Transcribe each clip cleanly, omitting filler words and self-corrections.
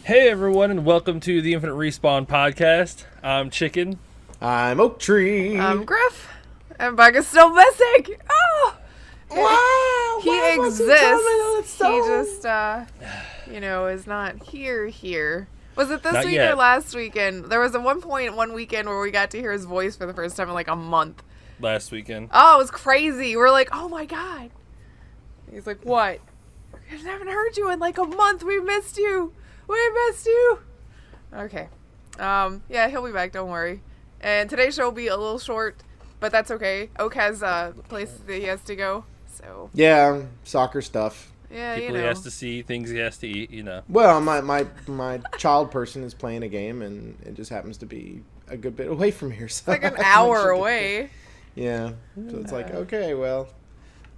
Hey everyone, and welcome to the Infinite Respawn podcast. I'm Chicken. I'm Oak Tree. I'm Grif. And Bug is still missing. Oh! Wow! He exists. He just, is not here. Was it this Not week yet. or last weekend? There was one weekend where we got to hear his voice for the first time in like a month. Last weekend. Oh, it was crazy. We're like, oh my god. He's like, what? I haven't heard you in like a month. We missed you. Okay. Yeah, he'll be back. Don't worry. And today's show will be a little short, but that's okay. Oak has a place that he has to go, so. Yeah, soccer stuff. Yeah, People he has to see, things he has to eat, Well, my child person is playing a game, and it just happens to be a good bit away from here. So It's like an hour away. Yeah, so it's like, okay, well,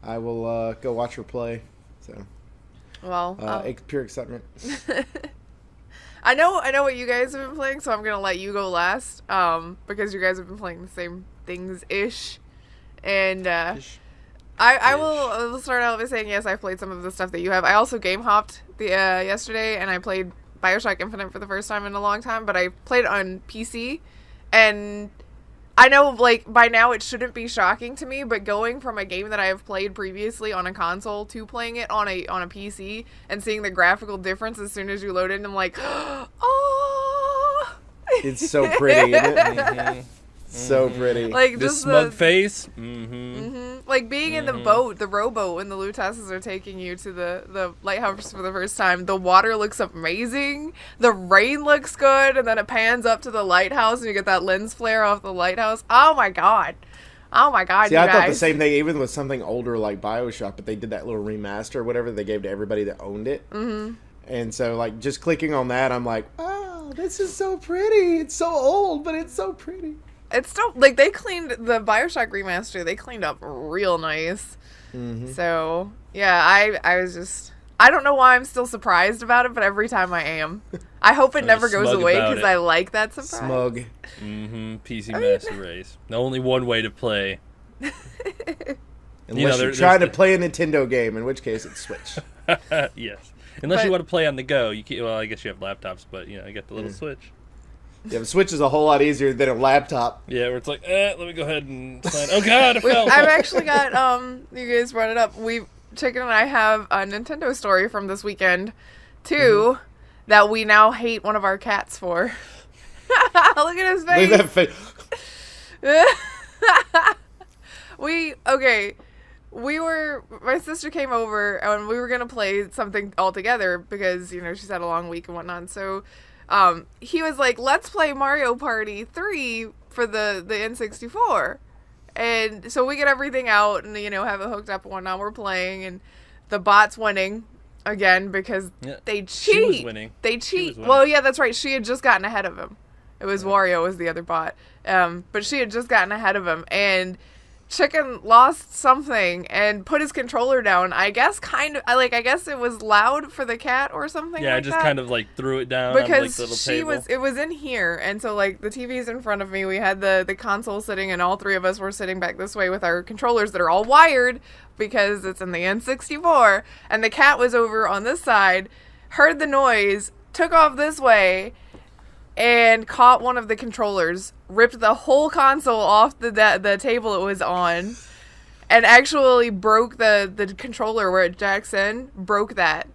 I will go watch her play. So, Well, pure excitement. I know what you guys have been playing, so I'm gonna let you go last, because you guys have been playing the same things ish, and I will start out by saying yes, I played some of the stuff that you have. I also game hopped yesterday, and I played BioShock Infinite for the first time in a long time, but I played it on PC, and I know, like, by now it shouldn't be shocking to me, but going from a game that I have played previously on a console to playing it on a PC and seeing the graphical difference as soon as you load it, I'm like, oh! It's so pretty, isn't it? Mm-hmm. So pretty. Like, This just smug the... face. Like, being in the boat, the rowboat, when the Lutasas are taking you to the lighthouse for the first time, the water looks amazing, the rain looks good, and then it pans up to the lighthouse, and you get that lens flare off the lighthouse. Oh my god, See, you I guys. thought the same thing, even with something older like BioShock, but they did that little remaster or whatever they gave to everybody that owned it. Mm-hmm. And so, like, just clicking on that, I'm like, oh, this is so pretty. It's so old, but it's so pretty. It's still, like, they cleaned the BioShock remaster, they cleaned up real nice. Mm-hmm. So, yeah, I was just, I don't know why I'm still surprised about it, but every time I am. I hope it never goes away, because I like that surprise. Smug. PC Master Race. The only one way to play. Unless you're trying to play a Nintendo game, in which case it's Switch. Yes. Unless you want to play on the go. You can, well, I guess you have laptops, but, you get the little Switch. Yeah, the Switch is a whole lot easier than a laptop. Yeah, where it's like, let me go ahead and sign. Oh god, I fell. I've actually got, you guys brought it up. Chicken and I have a Nintendo story from this weekend, too, that we now hate one of our cats for. Look at his face. Look at that face. My sister came over, and we were going to play something all together, because, she's had a long week and whatnot, so... he was like, let's play Mario Party 3 for the N64. And so we get everything out and, have it hooked up and whatnot. We're playing, and the bot's winning again because they cheat. She was winning. They cheat. Well, yeah, that's right. She had just gotten ahead of him. It was Wario was the other bot. But she had just gotten ahead of him, and Chicken lost something and put his controller down. I guess it was loud for the cat or something. Yeah, like I just that. kind of like threw it down Because on like the little table. it was in here, and so like the TV's in front of me. We had the console sitting, and all three of us were sitting back this way with our controllers that are all wired because it's in the N64. And the cat was over on this side, heard the noise, took off this way, and caught one of the controllers, ripped the whole console off the table it was on, and actually broke the controller where it jacks in, broke that.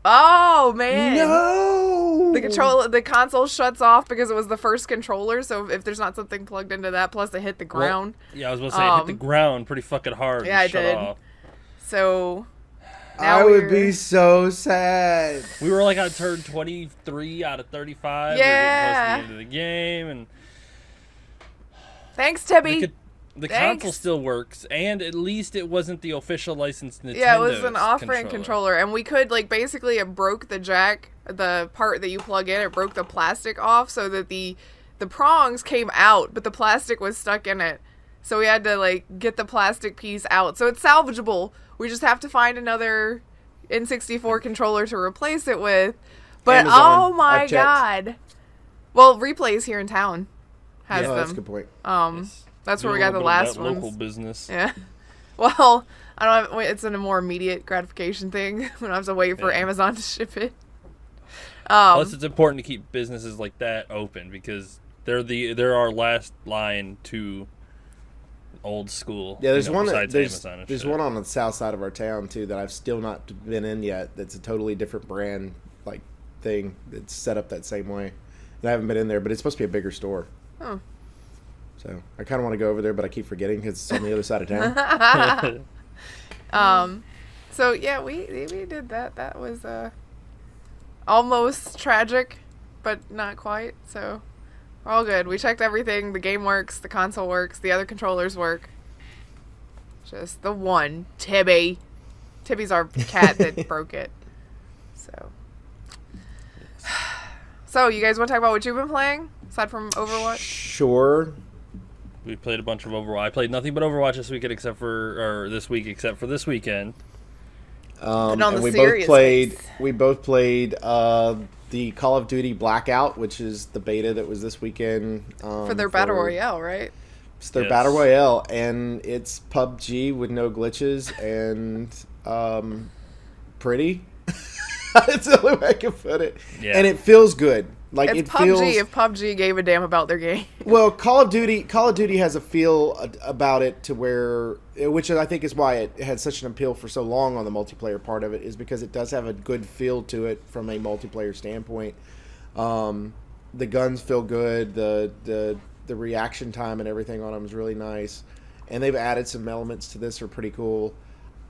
Oh, man. No! The console shuts off because it was the first controller, so if there's not something plugged into that, plus it hit the ground. Well, yeah, I was going to say, it hit the ground pretty fucking hard. Yeah, it did. off. So... I would be so sad. We were like on turn 23 out of 35. Yeah. We were getting close to the end of the game, and thanks, Tibby. The console still works, and at least it wasn't the official licensed Nintendo. Yeah, it was an off-brand controller, and we could, like, basically it broke the jack, the part that you plug in, it broke the plastic off so that the prongs came out, but the plastic was stuck in it. So we had to, like, get the plastic piece out. So it's salvageable. We just have to find another N64 controller to replace it with. But Amazon, oh my god. Well, Replays here in town has them. That's a good point. That's where we got the last ones. Local business. Yeah. Well, I don't have, it's a more immediate gratification thing when I have to wait for Amazon to ship it. Plus, it's important to keep businesses like that open because they're our last line to old school. Yeah, there's one. Besides There's Amazon and there's shit. one on the south side of our town too that I've still not been in yet. That's a totally different brand like thing. It's set up that same way. And I haven't been in there, but it's supposed to be a bigger store. Oh. So I kind of want to go over there, but I keep forgetting because it's on the other side of town. So yeah, we did that. That was almost tragic, but not quite. So we're all good. We checked everything. The game works. The console works. The other controllers work. Just the one, Tibby. Tibby's our cat that broke it. So you guys want to talk about what you've been playing aside from Overwatch? Sure. We played a bunch of Overwatch. I played nothing but Overwatch this weekend except for this weekend. And we both played. We both played the Call of Duty Blackout, which is the beta that was this weekend for their battle royale, right? It's their battle royale, and it's PUBG with no glitches and pretty. That's the only way I can put it. Yeah. And it feels good. Like it's PUBG if PUBG gave a damn about their game. Well, Call of Duty has a feel about it to where, which I think is why it had such an appeal for so long on the multiplayer part of it, is because it does have a good feel to it from a multiplayer standpoint. The guns feel good. The reaction time and everything on them is really nice, and they've added some elements to this that are pretty cool.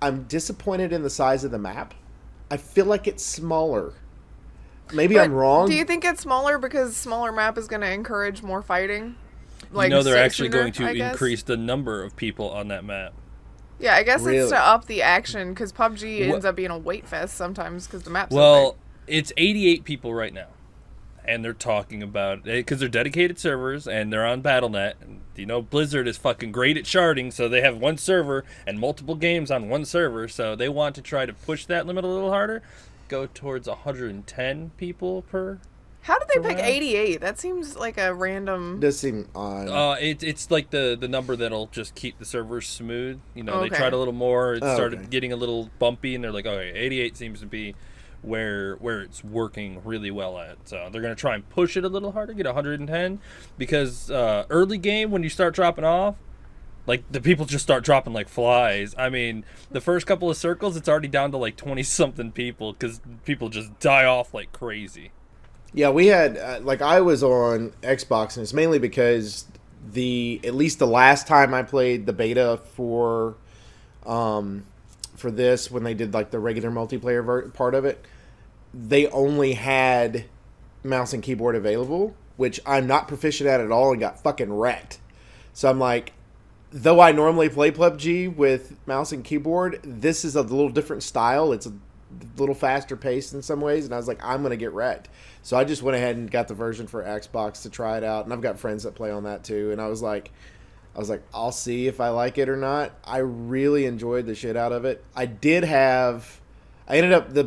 I'm disappointed in the size of the map. I feel like it's smaller. Maybe I'm wrong. Do you think it's smaller because smaller map is going to encourage more fighting? Like they're actually going to increase the number of people on that map. Yeah, I guess it's to up the action because PUBG ends up being a weight fest sometimes because the map's so big. It's 88 people right now, and they're talking about it because they're dedicated servers and they're on Battle.net. And, Blizzard is fucking great at sharding, so they have one server and multiple games on one server, so they want to try to push that limit a little harder. Go towards 110 people per. How did they pick 88? That seems like a random. Does seem odd. It's like the number that'll just keep the servers smooth. They tried a little more. It started getting a little bumpy, and they're like, okay, 88 seems to be where it's working really well at. So they're gonna try and push it a little harder, get 110, because early game when you start dropping off. Like, the people just start dropping like flies. I mean, the first couple of circles, it's already down to like 20-something people because people just die off like crazy. Yeah, we had, I was on Xbox, and it's mainly because at least the last time I played the beta for this, when they did like the regular multiplayer part of it, they only had mouse and keyboard available, which I'm not proficient at all and got fucking wrecked. So I'm like, though I normally play PUBG with mouse and keyboard, this is a little different style. It's a little faster paced in some ways, and I was like, I'm going to get wrecked. So I just went ahead and got the version for Xbox to try it out, and I've got friends that play on that too, and I was like, I'll see if I like it or not. I really enjoyed the shit out of it. The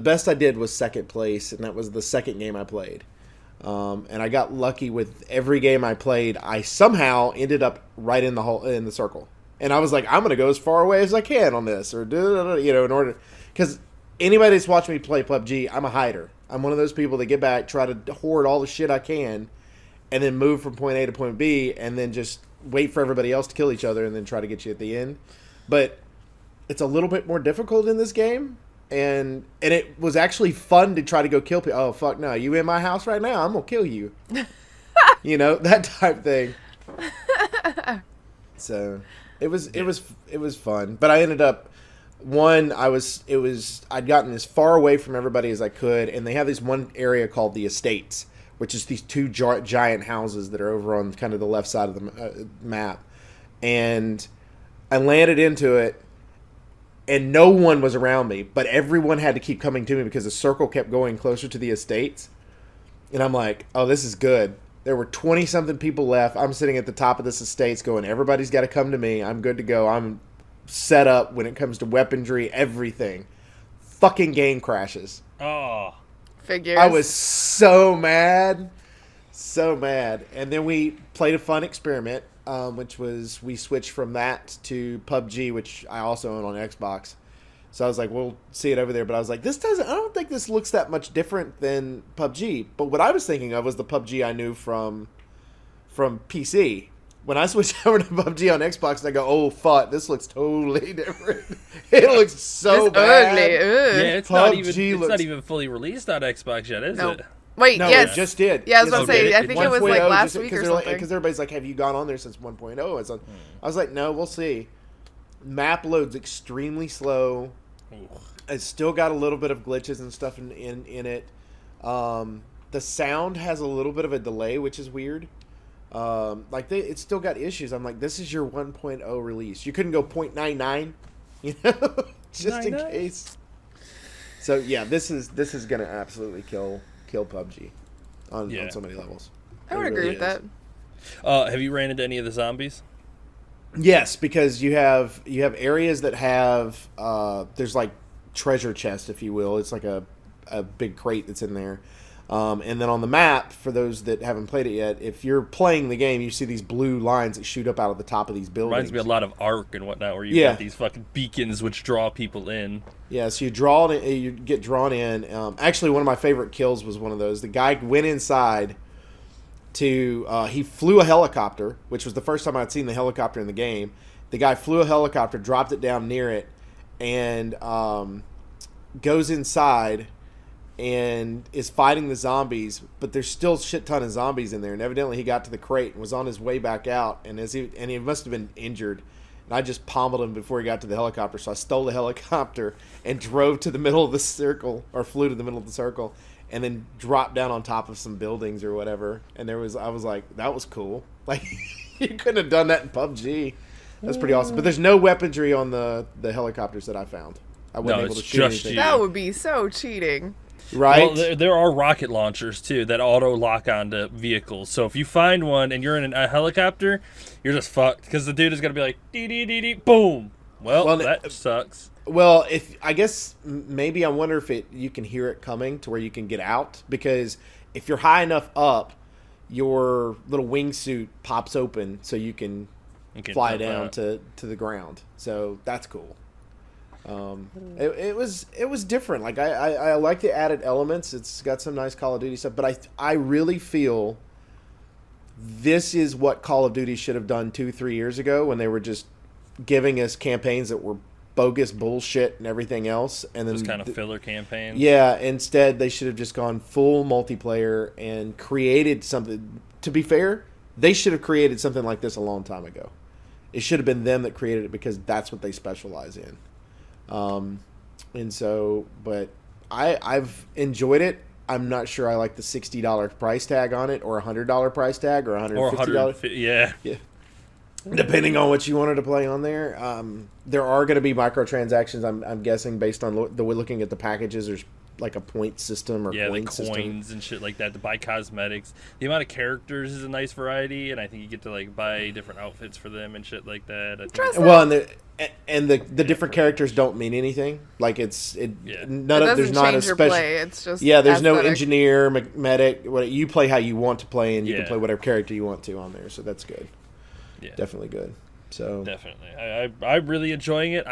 best I did was second place, and that was the second game I played. And I got lucky with every game I played. I somehow ended up right in the circle, and I was like, I'm gonna go as far away as I can on this, or in order, because anybody that's watched me play PUBG, I'm a hider. I'm one of those people that get back, try to hoard all the shit I can, and then move from point A to point B, and then just wait for everybody else to kill each other, and then try to get you at the end. But it's a little bit more difficult in this game. And it was actually fun to try to go kill people. Oh, fuck no. You in my house right now? I'm going to kill you. That type thing. So it was fun. But I ended up, I'd gotten as far away from everybody as I could. And they have this one area called the Estates, which is these two giant houses that are over on kind of the left side of the map. And I landed into it. And no one was around me, but everyone had to keep coming to me because the circle kept going closer to the Estates. And I'm like, oh, this is good. There were 20-something people left. I'm sitting at the top of this Estates going, everybody's got to come to me. I'm good to go. I'm set up when it comes to weaponry, everything. Fucking game crashes. Oh. Figures. I was so mad. So mad. And then we played a fun experiment. Which was we switched from that to PUBG, which I also own on Xbox. So I was like, we'll see it over there. But I was like, I don't think this looks that much different than PUBG. But what I was thinking of was the PUBG I knew from PC. When I switched over to PUBG on Xbox, and I go, oh, fuck, this looks totally different. It looks so bad. Ugly. Yeah, it's not even fully released on Xbox yet, is it? Wait, no, yes. It just did. Yeah, I was about to say, I think it was like last week or something. Because everybody's like, have you gone on there since 1.0? I was like, no, we'll see. Map loads extremely slow. It's still got a little bit of glitches and stuff in it. The sound has a little bit of a delay, which is weird. It's still got issues. I'm like, this is your 1.0 release. You couldn't go 0.99, just in case. So yeah, this is gonna absolutely kill PUBG on so many levels. I would agree with that. Have you ran into any of the zombies? Yes, because you have areas that have there's like treasure chest, if you will. It's like a big crate that's in there. And then on the map, for those that haven't played it yet, if you're playing the game, you see these blue lines that shoot up out of the top of these buildings. Reminds me a lot of Ark and whatnot, where you got these fucking beacons which draw people in. Yeah, so you get drawn in. Actually, one of my favorite kills was one of those. The guy went inside he flew a helicopter, which was the first time I'd seen the helicopter in the game. The guy flew a helicopter, dropped it down near it, and goes inside and is fighting the zombies, but there's still a shit ton of zombies in there. And evidently he got to the crate and was on his way back out, and he must have been injured. And I just pommeled him before he got to the helicopter. So I stole the helicopter and drove to the middle of the circle, or flew to the middle of the circle, and then dropped down on top of some buildings or whatever. And I was like, that was cool. Like, you couldn't have done that in PUBG. That's pretty awesome. But there's no weaponry on the helicopters that I found. I wasn't able to shoot anything. That would be so cheating. Right? Well, there are rocket launchers, too, that auto-lock onto vehicles. So if you find one and you're in a helicopter, you're just fucked. Because the dude is going to be like, dee-dee-dee-dee, boom. Well, that sucks. Well, I guess maybe I wonder if you can hear it coming to where you can get out. Because if you're high enough up, your little wingsuit pops open so you can fly down to the ground. So that's cool. It was different. Like I like the added elements. It's got some nice Call of Duty stuff, but I really feel this is what Call of Duty should have done 2-3 years ago, when they were just giving us campaigns that were bogus bullshit and everything else, and then just kind of filler campaigns. Yeah, instead they should have just gone full multiplayer and created something. To be fair, they should have created something like this a long time ago. It should have been them that created it, because that's what they specialize in. And so, but I've enjoyed it. I'm not sure I like the $60 price tag on it, or $100 price tag, or $150. Yeah. Depending on what you wanted to play on there. There are going to be microtransactions, I'm guessing, based on looking at the packages. There's like a point system or coin system. Coins and shit like that to buy cosmetics. The amount of characters is a nice variety, and I think you get to like buy different outfits for them and shit like that. The different characters don't mean anything. Like there's not a special play. It's just there's aesthetic. No engineer, medic. You play how you want to play, and you can play whatever character you want to on there. So that's good. Yeah, definitely good. So definitely, I'm really enjoying it.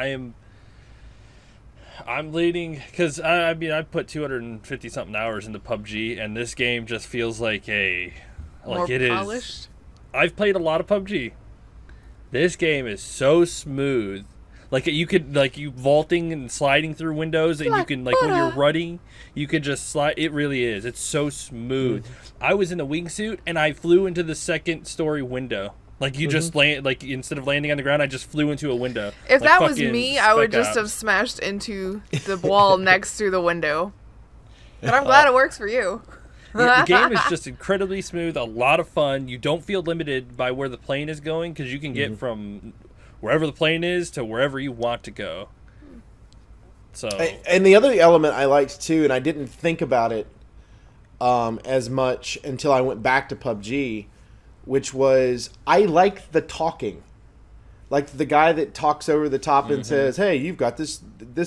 I'm leading because I put 250 something hours into PUBG, and this game just feels like more polished. I've played a lot of PUBG. This game is so smooth. Like you could you vaulting and sliding through windows, and you can when you're running, you could just slide. It really is. It's so smooth. I was in a wingsuit and I flew into the second story window. Like you just land, instead of landing on the ground, I just flew into a window. If that was me, I would just have smashed into the wall next to the window. But I'm glad it works for you. The game is just incredibly smooth, a lot of fun. You don't feel limited by where the plane is going, because you can get from wherever the plane is to wherever you want to go. So, and the other element I liked too, and I didn't think about it as much until I went back to PUBG, which was I liked the talking. Like the guy that talks over the top and says, "Hey, you've got this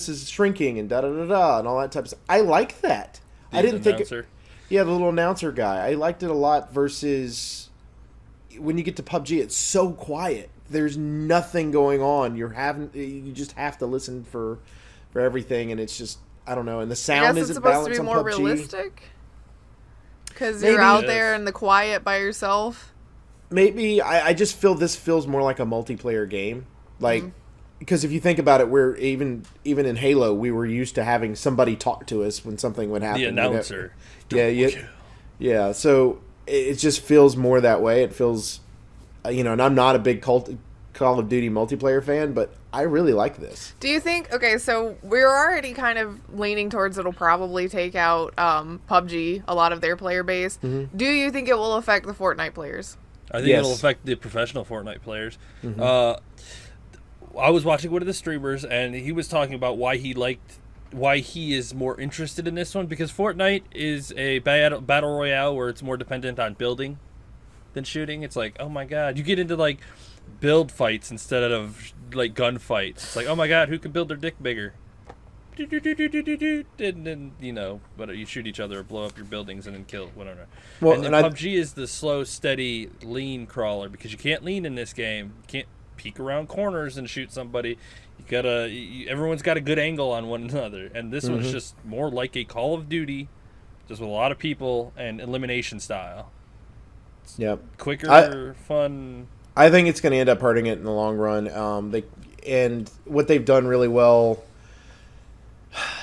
is shrinking," and da-da-da-da and all that type of stuff. I like that. I didn't think the little announcer guy. I liked it a lot versus when you get to PUBG, it's so quiet. There's nothing going on. You just have to listen for for everything, and it's just I don't know. And the sound isn't supposed to be balanced more on PUBG. realistic because you're out there in the quiet by yourself. Maybe I just feel this feels more like a multiplayer game, like. Because if you think about it, we're even in Halo, we were used to having somebody talk to us when something would happen. The announcer. Yeah. So it just feels more that way. It feels, and I'm not a big Call of Duty multiplayer fan, but I really like this. Do you think? Okay, so we're already kind of leaning towards it'll probably take out PUBG, a lot of their player base. Mm-hmm. Do you think it will affect the Fortnite players? I think it'll affect the professional Fortnite players. Mm-hmm. I was watching one of the streamers, and he was talking about why he is more interested in this one, because Fortnite is a battle royale where it's more dependent on building than shooting. It's like, oh my god, you get into like build fights instead of like gun fights. It's like, oh my god, who can build their dick bigger? And then but you shoot each other or blow up your buildings and then kill whatever. Well, and then PUBG is the slow, steady, lean crawler, because you can't lean in this game. You can't peek around corners and shoot somebody. Everyone's got a good angle on one another, and this one's just more like a Call of Duty, just with a lot of people and elimination style. Yep, quicker, fun. I think it's going to end up hurting it in the long run. And what they've done really well.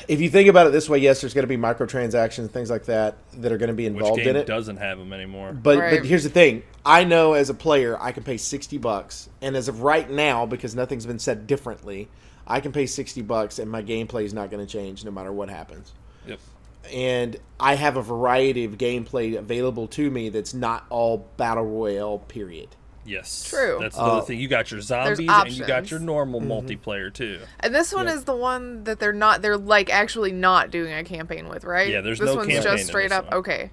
If you think about it this way, yes, there's going to be microtransactions, things like that are going to be involved in it. Which game doesn't have them anymore? But here's the thing. I know as a player, I can pay $60, and as of right now, because nothing's been said differently, I can pay $60, and my gameplay is not going to change no matter what happens. Yep. And I have a variety of gameplay available to me that's not all Battle Royale, period. Yes. True. That's another thing. You got your zombies and you got your normal multiplayer too. And this one is the one that they're like actually not doing a campaign with, right? Yeah, there's this no one's campaign just straight up. One. Okay.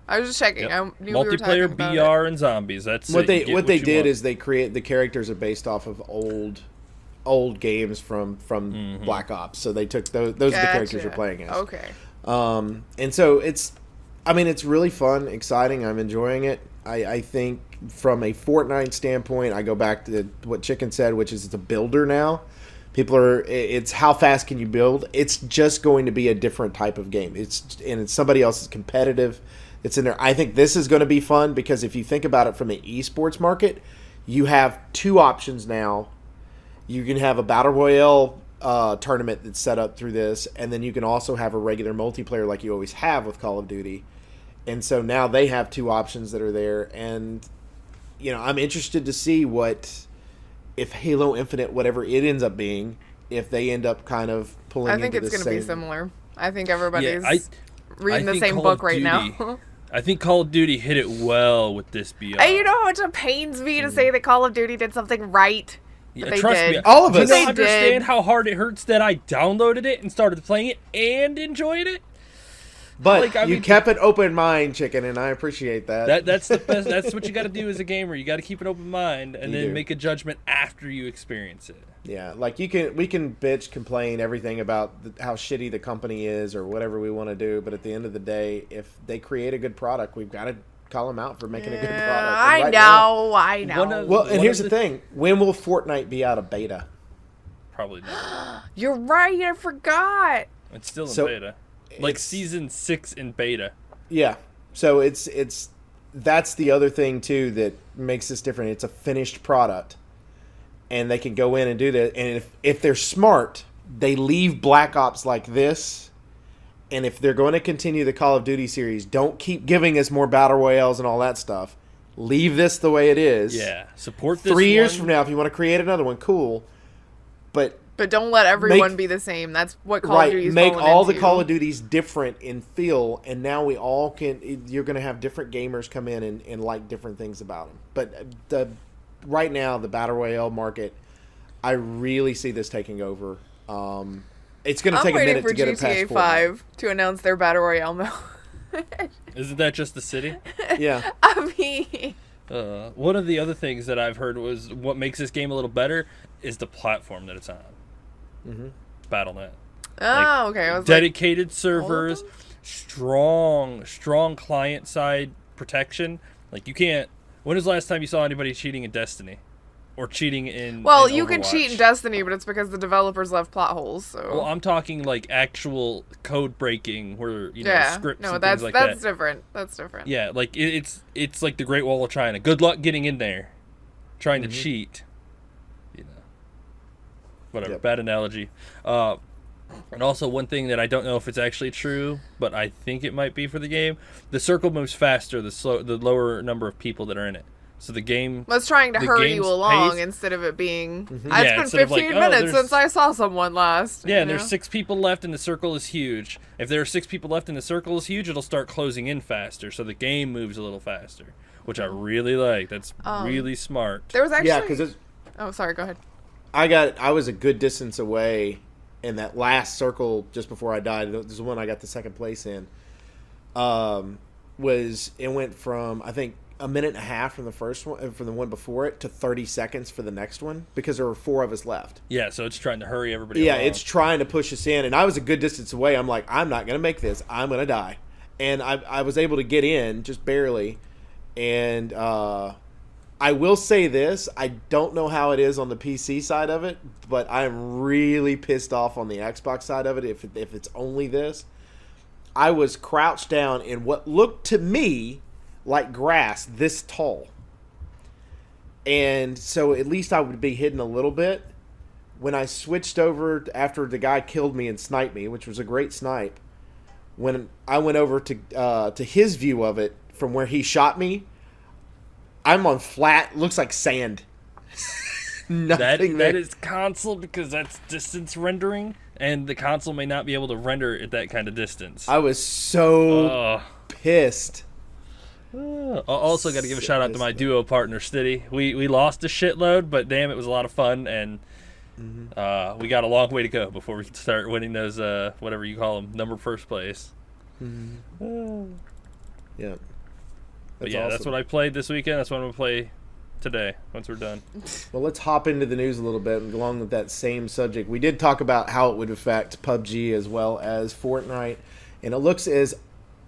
I was just checking. Yep. I knew multiplayer, we were talking BR, and zombies. That's what they did is they create the characters are based off of old games from Black Ops. So they took those are the characters you're playing as. Okay. And so it's really fun, exciting. I'm enjoying it. I think from a Fortnite standpoint, I go back to what Chicken said, which is it's a builder now. It's how fast can you build? It's just going to be a different type of game. It's somebody else's competitive. It's in there. I think this is going to be fun because if you think about it from the esports market, you have two options now. You can have a battle royale tournament that's set up through this, and then you can also have a regular multiplayer like you always have with Call of Duty. And so now they have two options that are there, and I'm interested to see if Halo Infinite, whatever it ends up being, if they end up kind of pulling. I think it's going to be similar. I think everybody's reading the same book right now. I think Call of Duty hit it well with this BR. And you know how much it pains me to say that Call of Duty did something right. Yeah, trust me, all of us. Do you understand how hard it hurts that I downloaded it and started playing it and enjoyed it? But you kept an open mind, Chicken, and I appreciate that. That's the best. That's what you got to do as a gamer. You got to keep an open mind and then make a judgment after you experience it. Yeah, like we can bitch, complain, everything about how shitty the company is or whatever we want to do, but at the end of the day, if they create a good product, we've got to call them out for making a good product. I know. Well, and here's the thing: when will Fortnite be out of beta? Probably not. You're right. I forgot. It's still in beta. Like season 6 in beta. Yeah. So that's the other thing too that makes this different. It's a finished product. And they can go in and do that. And if they're smart, they leave Black Ops like this. And if they're going to continue the Call of Duty series, don't keep giving us more battle royales and all that stuff. Leave this the way it is. Yeah. Support this 3 years from now, if you want to create another one, cool. But don't let everyone be the same. That's what Call of Duty is make all the Call of Duties different in feel, and now we all can. You're going to have different gamers come in and like different things about them. But right now, the Battle Royale market, I really see this taking over. It's going to take a minute to get it past GTA 5 to announce their Battle Royale mode. Isn't that just the city? Yeah. I mean... one of the other things that I've heard was what makes this game a little better is the platform that it's on. Mm-hmm. Battle.net. Oh, okay. I was dedicated servers, strong client side protection. Like you can't. When was the last time you saw anybody cheating in Destiny? or cheating in Well, in you can cheat in Destiny, but it's because the developers left plot holes. So. Well, I'm talking like actual code breaking, where scripts and things like that. That's different. That's different. Yeah, like it's like the Great Wall of China. Good luck getting in there, trying to cheat. Whatever. Yep. Bad analogy. And also one thing that I don't know if it's actually true, but I think it might be for the game. The circle moves faster the lower number of people that are in it. So the game was trying to hurry you along instead of it being. It's been 15 minutes since I saw someone last. Yeah, and there's 6 people left, and the circle is huge. If there are 6 people left and the circle is huge, it'll start closing in faster, so the game moves a little faster, which I really like. That's really smart. There was actually because oh, sorry. Go ahead. I was a good distance away, in that last circle just before I died. This is the one I got the second place in. It went from, I think, a minute and a half from the first one, from the one before it, to 30 seconds for the next one, because there were 4 of us left. Yeah, so it's trying to hurry everybody along. It's trying to push us in, and I was a good distance away. I'm like, I'm not going to make this. I'm going to die. And I was able to get in, just barely. And I will say this, I don't know how it is on the PC side of it, but I'm really pissed off on the Xbox side of it, if it's only this. I was crouched down in what looked to me like grass this tall. And so at least I would be hidden a little bit. When I switched over after the guy killed me and sniped me, which was a great snipe, when I went over to his view of it from where he shot me, I'm on flat, looks like sand. Nothing that is console, because that's distance rendering, and the console may not be able to render at that kind of distance. I was so pissed. Also got to give a shout out to my duo partner, Stiddy. We lost a shitload, but damn, it was a lot of fun, and we got a long way to go before we can start winning those, whatever you call them, number first place. Yeah. But yeah, awesome. That's what I played this weekend. That's what I'm going to play today, once we're done. Well, let's hop into the news a little bit, and along with that same subject. We did talk about how it would affect PUBG as well as Fortnite, and it looks as,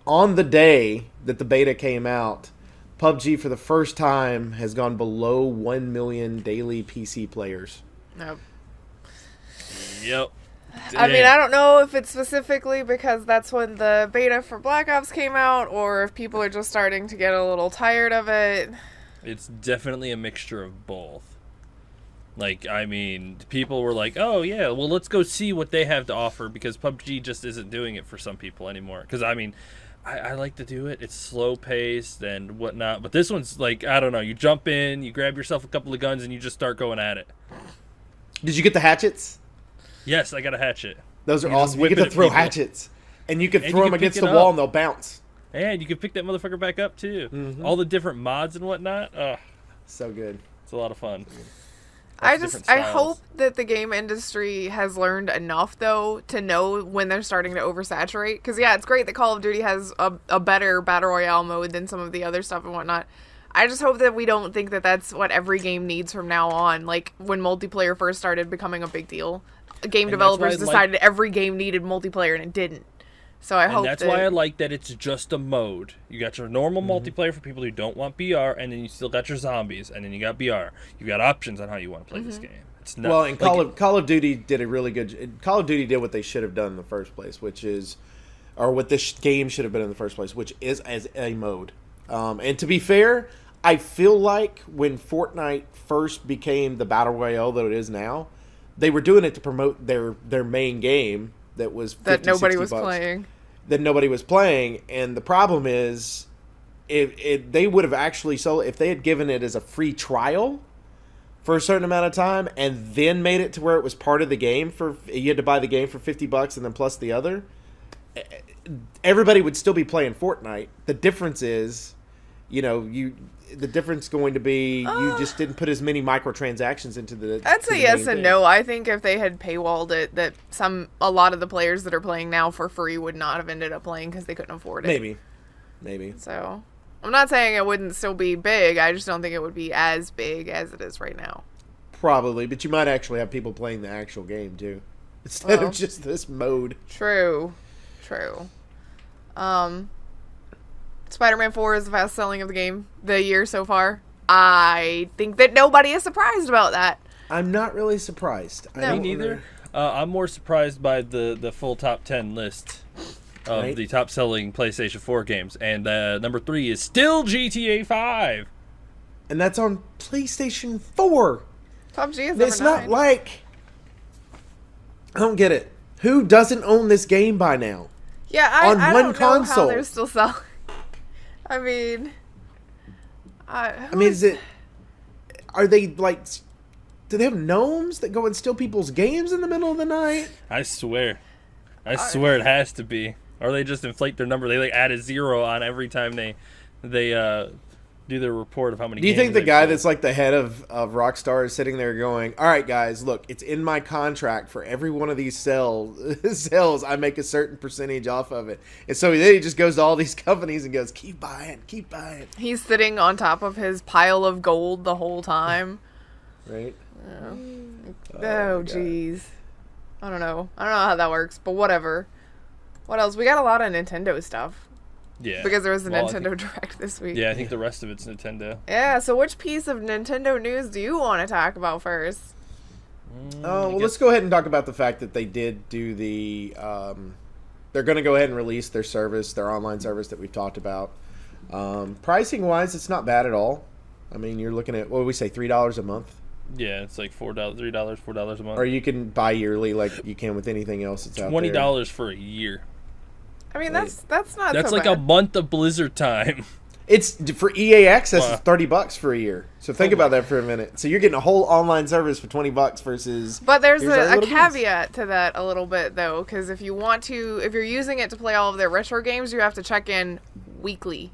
on the day that the beta came out, PUBG for the first time has gone below 1 million daily PC players. Nope. Yep. I mean, I don't know if it's specifically because that's when the beta for Black Ops came out, or if people are just starting to get a little tired of it. It's definitely a mixture of both. Like, I mean, people were like, oh, yeah, well, let's go see what they have to offer, because PUBG just isn't doing it for some people anymore. Because, I mean, I like to do it. It's slow-paced and whatnot. But this one's like, I don't know, you jump in, you grab yourself a couple of guns, and you just start going at it. Did you get the hatchets? Yes, I got a hatchet. Those are awesome. You get to throw hatchets. And you can throw them against the wall and they'll bounce. And you can pick that motherfucker back up, too. All the different mods and whatnot. So good. It's a lot of fun. I hope that the game industry has learned enough, though, to know when they're starting to oversaturate. Because, yeah, it's great that Call of Duty has a better Battle Royale mode than some of the other stuff and whatnot. I just hope that we don't think that that's what every game needs from now on. Like, when multiplayer first started becoming a big deal, game developers decided every game needed multiplayer, and it didn't. So I hope that's why I like that it's just a mode. You got your normal multiplayer for people who don't want BR, and then you still got your zombies, and then you got BR. You got options on how you want to play this game. It's not, well, and Call of Duty did a really good. Call of Duty did what they should have done in the first place, which is, or what this game should have been in the first place, which is as a mode. And to be fair, I feel like when Fortnite first became the battle royale that it is now, they were doing it to promote their main game that was that nobody was playing. That nobody was playing, and the problem is, if they would have actually sold, if they had given it as a free trial for a certain amount of time, and then made it to where it was part of the game, you had to buy the game for $50 and then plus the other, everybody would still be playing Fortnite. The difference is, the difference going to be you just didn't put as many microtransactions into the. That's a yes and no. I think if they had paywalled it, that a lot of the players that are playing now for free would not have ended up playing because they couldn't afford it. Maybe. So, I'm not saying it wouldn't still be big. I just don't think it would be as big as it is right now. Probably, but you might actually have people playing the actual game too, instead of just this mode. True. Spider-Man 4 is the fastest selling of the year so far. I think that nobody is surprised about that. I'm not really surprised. No. Me neither. I'm more surprised by the full top 10 list of the top selling PlayStation 4 games. And number 3 is still GTA 5. And that's on PlayStation 4. PUBG is number 9. It's not like... I don't get it. Who doesn't own this game by now? Yeah, I one don't console. know how they're still selling. I mean... is it... Are they, like... Do they have gnomes that go and steal people's games in the middle of the night? I swear it has to be. Or they just inflate their number. They add a 0 on every time they do their report of how many. Do you games think the they've guy sold. that's like the head of Rockstar is sitting there going, "All right, guys, look, it's in my contract for every one of these sales, I make a certain percentage off of it," and so then he just goes to all these companies and goes, "Keep buying, keep buying." He's sitting on top of his pile of gold the whole time. Right. Oh, jeez. I don't know how that works, but whatever. What else? We got a lot of Nintendo stuff. Yeah. Because there was a Nintendo Direct this week. Yeah, I think the rest of it's Nintendo. Yeah, so which piece of Nintendo news do you want to talk about first? Let's go ahead and talk about the fact that they did do the... they're going to go ahead and release their service, their online service that we've talked about. Pricing-wise, it's not bad at all. I mean, you're looking at, what would we say, $3 a month? Yeah, it's like $4 a month. Or you can buy yearly like you can with anything else that's out there. $20 for a year. I mean, that's not That's so like bad. a month of Blizzard time. It's for EA Access. Wow. It's $30 for a year. So think about that for a minute. So you're getting a whole online service for $20 versus. But there's here's our a little games. caveat to that a little bit though, because if you're using it to play all of their retro games, you have to check in weekly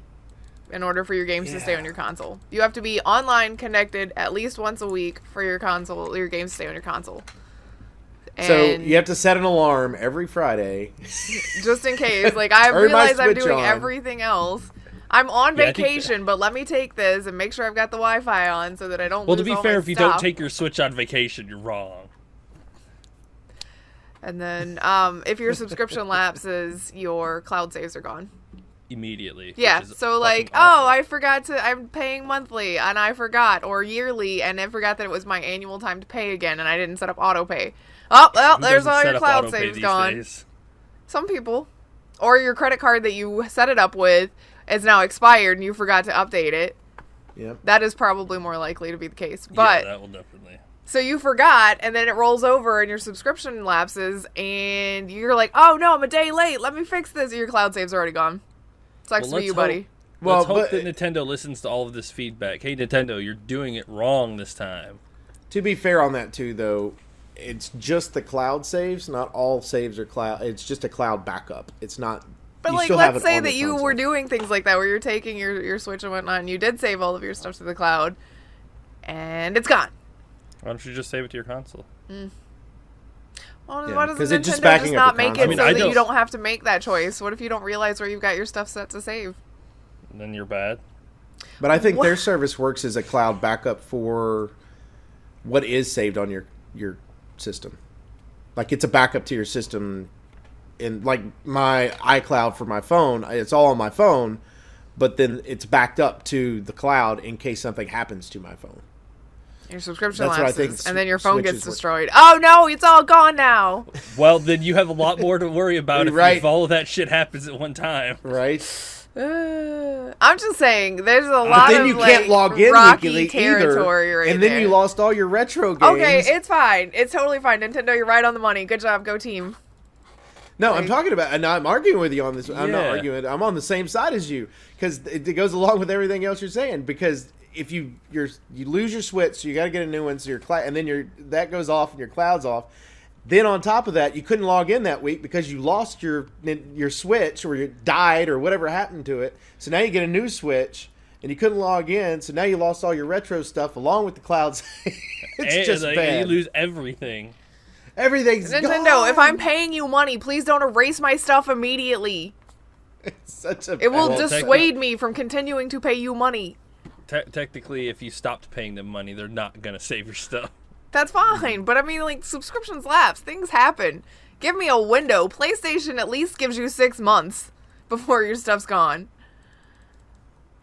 in order for your games to stay on your console. You have to be online connected at least once a week for your games to stay on your console. And So you have to set an alarm every Friday. just in case. Like, I Turn my realize I'm Switch doing on. everything else. I'm on Yeah, I think vacation, but let me take this and make sure I've got the Wi-Fi on so that I don't Well, lose to be all fair, my if you stuff. don't take your Switch on vacation, you're wrong. And then if your subscription lapses, your cloud saves are gone. Immediately. Yeah, which is so like, fucking awful. I forgot I'm paying monthly, and I forgot, or yearly, and I forgot that it was my annual time to pay again, and I didn't set up auto pay. Oh, well, Who there's doesn't all set your up cloud autopay saves these gone. days? Some people. Or your credit card that you set it up with is now expired, and you forgot to update it. Yep. That is probably more likely to be the case. But yeah, that will definitely. so you forgot, and then it rolls over, and your subscription lapses, and you're like, oh no, I'm a day late. Let me fix this. Your cloud save's already gone. Sucks for you, buddy. Let's Well, hope but- that Nintendo listens to all of this feedback. Hey, Nintendo, you're doing it wrong this time. To be fair on that too, though, it's just the cloud saves. Not all saves are cloud. It's just a cloud backup. It's not. But you like, still have let's it say on that the you console. were doing things like that, where you're taking your Switch and whatnot, and you did save all of your stuff to the cloud, and it's gone. Why don't you just save it to your console? Well, Yeah, why doesn't 'cause it just Nintendo backing just up not the make console. it I mean, so I that you don't- don't have to make that choice? What if you don't realize where you've got your stuff set to save? And then you're bad. But I think What? their service works as a cloud backup for what is saved on your system. Like it's a backup to your system. In like my iCloud for my phone, it's all on my phone, but then it's backed up to the cloud in case something happens to my phone. Your subscription That's what I lapses, think and then your phone Switch gets is what- destroyed. Oh no, it's all gone now. Well, then you have a lot more to worry about Right. if all of that shit happens at one time. Right? I'm just saying, there's a lot Then of you can't like, log in rocky weekly territory either, right and then there. you lost all your retro games. Okay, it's fine. It's totally fine. Nintendo, you're right on the money. Good job, go team. No, I'm Like- talking about, and I'm arguing with you on this. I'm not Yeah. arguing. I'm on the same side as you because it goes along with everything else you're saying. Because if you lose your Switch, so you got to get a new one. So and then that goes off and your cloud's off. Then on top of that, you couldn't log in that week because you lost your Switch or you died or whatever happened to it. So now you get a new Switch and you couldn't log in. So now you lost all your retro stuff along with the clouds. It's And, just like, bad. you lose everything. Everything's Nintendo, gone. if I'm paying you money, please don't erase my stuff immediately. It's such a It will Well, dissuade me from continuing to pay you money. Technically, if you stopped paying them money, they're not going to save your stuff. That's fine, but I mean, like, subscriptions lapse. Things happen. Give me a window. PlayStation at least gives you 6 months before your stuff's gone.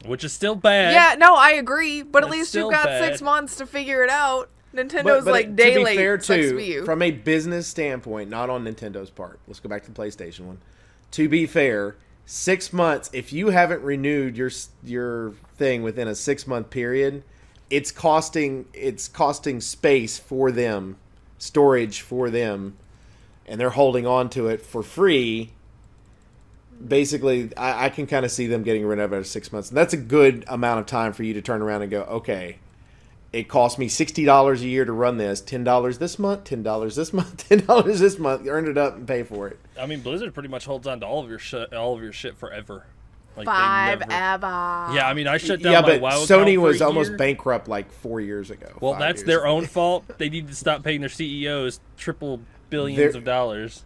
Which is still bad. Yeah, no, I agree. But at It's least you've still got bad. 6 months to figure it out. Nintendo's like day to be late. fair, Sucks to too, be you. from a business standpoint, not on Nintendo's part. Let's go back to the PlayStation one. To be fair, 6 months. If you haven't renewed your thing within a 6-month period, it's costing space for them, storage for them, and they're holding on to it for free. Basically, I can kind of see them getting rid of it after 6 months. And that's a good amount of time for you to turn around and go, okay, it cost me $60 a year to run this. $10 this month, $10 this month, $10 this month. Earn it up and pay for it. I mean, Blizzard pretty much holds on to all of your shit forever. Like, Forever. Yeah, I mean, I shut down my but WoW Sony account was for a almost year. bankrupt like 4 years ago. Well, 5 that's years their ago. own fault. They need to stop paying their CEOs triple billions of dollars.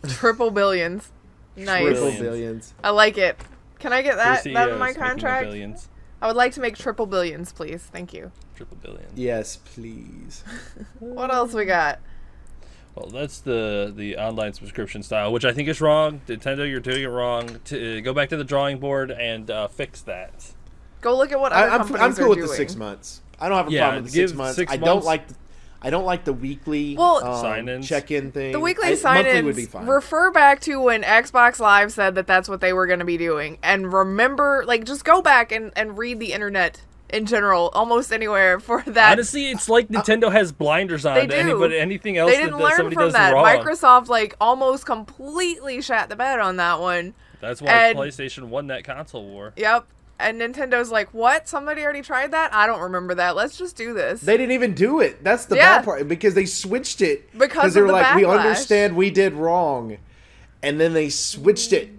Triple billions. Nice. Triple billions. I like it. Can I get that Three in my CEOs making contract? billions. I would like to make triple billions, please. Thank you. Triple billions. Yes, please. What else we got? Well, that's the online subscription style, which I think is wrong. Nintendo, you're doing it wrong. To go back to the drawing board and fix that. Go look at what other companies I'm cool are with doing. the 6 months. I don't have a Yeah, problem with the 6 give months. 6 I don't like the weekly sign-ins. check-in thing. The weekly monthly sign-ins would be fine. refer back to when Xbox Live said that that's what they were going to be doing. And remember, like, just go back and read the internet in general, almost anywhere for that. Honestly, it's like Nintendo has blinders on They to do. anything else They didn't that learn somebody from does that. wrong. Microsoft, like, almost completely shat the bed on that one. That's why And- PlayStation won that console war. Yep. And Nintendo's like, what? Somebody already tried that? I don't remember that. Let's just do this. They didn't even do it. That's the bad part, because they switched it. Because they of were the like, we backlash. understand we did wrong. And then they switched it.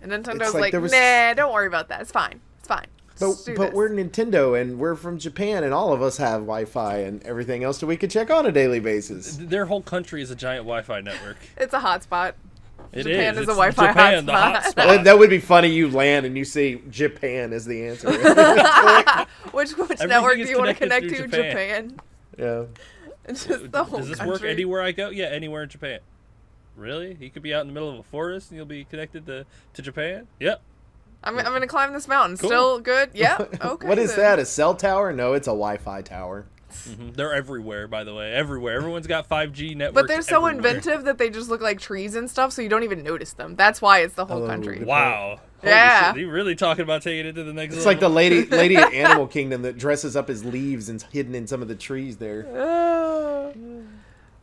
And Nintendo's It's like like, there was- nah, don't worry about that. It's fine. It's fine. Just do But this. we're Nintendo, and we're from Japan, and all of us have Wi-Fi and everything else that we could check on a daily basis. Their whole country is a giant Wi-Fi network. It's a hotspot. It Japan is a It's Wi-Fi Japan, the hotspot. hotspot. That would be funny. You land and you see Japan as the answer. Which Everything network do is you want to connected connect to? through Japan. Yeah. It's just the whole Does this country. work anywhere I go? Yeah, anywhere in Japan. Really? You could be out in the middle of a forest and you'll be connected to Japan? Yep. I'm gonna climb this mountain. Cool. Still good? Yep. Okay. What is then. that? A cell tower? No, it's a Wi-Fi tower. They're everywhere, by the way. Everywhere. Everyone's got 5G networks. But they're so everywhere. inventive that they just look like trees and stuff, so you don't even notice them. That's why it's the whole Oh, country. Wow. Holy Yeah. shit. Are you really talking about taking it to the next It's level? like the lady at Animal Kingdom that dresses up as leaves and's hidden in some of the trees there.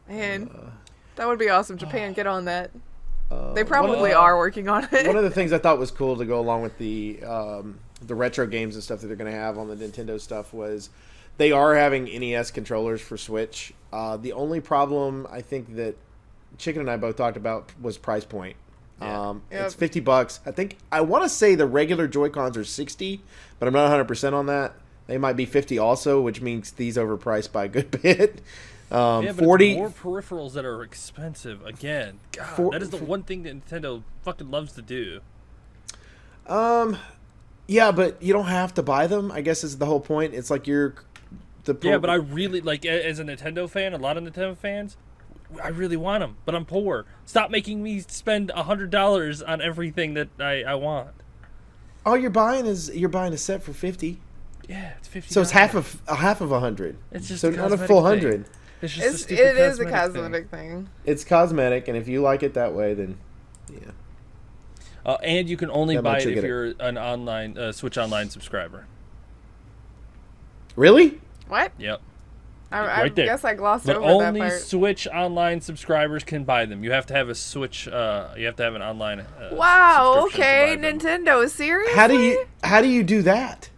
Man, that would be awesome. Japan, get on that. They One of probably the- are working on it. One of the things I thought was cool to go along with the retro games and stuff that they're going to have on the Nintendo stuff was they are having NES controllers for Switch. The only problem I think that Chicken and I both talked about was price point. Yeah. It's $50. I want to say the regular Joy-Cons are $60, but I'm not 100% on that. They might be $50 also, which means these overpriced by a good bit. Yeah, but 40 it's more peripherals that are expensive. Again, God, that is the one thing that Nintendo fucking loves to do. Yeah, but you don't have to buy them, I guess is the whole point. It's like Yeah, but I really, like, as a Nintendo fan, a lot of Nintendo fans, I really want them, but I'm poor. Stop making me spend $100 on everything that I want. all you're buying a set for $50. Yeah, it's $50. So it's half of $100. It's just so a not a cosmetic full thing. $100. It's just a It stupid is a cosmetic cosmetic thing. It's cosmetic, and if you like it that way, then yeah. And you can only That buy much it you'll if get it. you're an online Switch Online subscriber. Really? What? Yep. I Right there. guess I glossed But over that only part. Switch Online subscribers can buy them. You have to have a Switch. You have to have an online. Wow. subscription Okay, to buy them. Nintendo. Seriously? How do you do that?